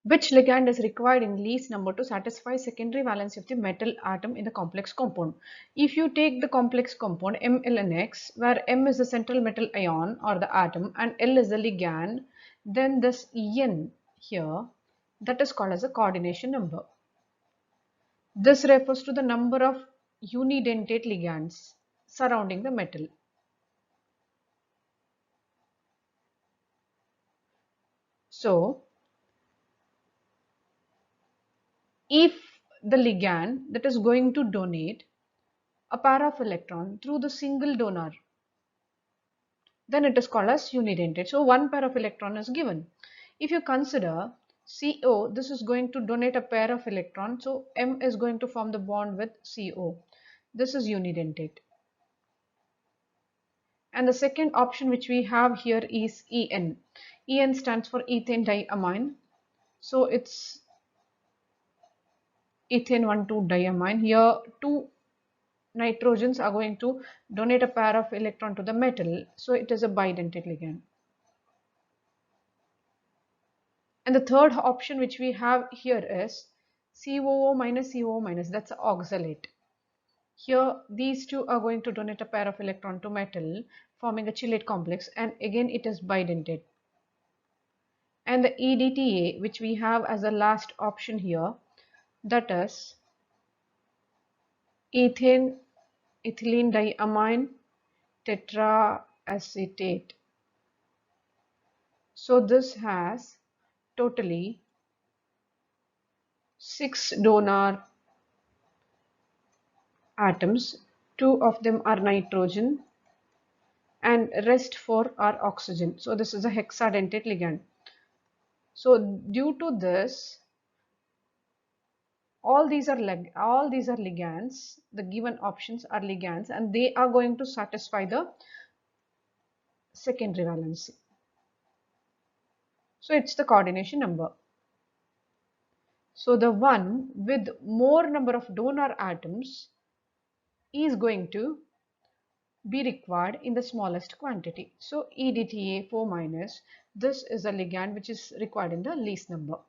Which ligand is required in least number to satisfy secondary valency of the metal atom in the complex compound? If you take the complex compound MLNX, where M is the central metal ion or the atom and L is the ligand, then this En here, that is called as a coordination number. This refers to the number of unidentate ligands surrounding the metal. So, if the ligand that is going to donate a pair of electron through the single donor, then it is called as unidentate. So one pair of electron is given. If you consider CO, this is going to donate a pair of electrons. So M is going to form the bond with CO. This is unidentate. And the second option which we have here is En. En stands for ethane diamine. So it's ethane 1,2-diamine. Here two nitrogens are going to donate a pair of electron to the metal. So it is a bidentate ligand. And the third option which we have here is COO minus COO minus, that's an oxalate. Here these two are going to donate a pair of electron to metal, forming a chelate complex, and again it is bidentate. And the EDTA which we have as the last option here, that is ethylenediamine tetraacetate. So this has totally 6 donor atoms. 2 of them are nitrogen and rest 4 are oxygen. So this is a hexadentate ligand. So due to this, all these are ligands. The given options are ligands and they are going to satisfy the secondary valency. So it's the coordination number. So the one with more number of donor atoms is going to be required in the smallest quantity. So EDTA 4-, this is a ligand which is required in the least number.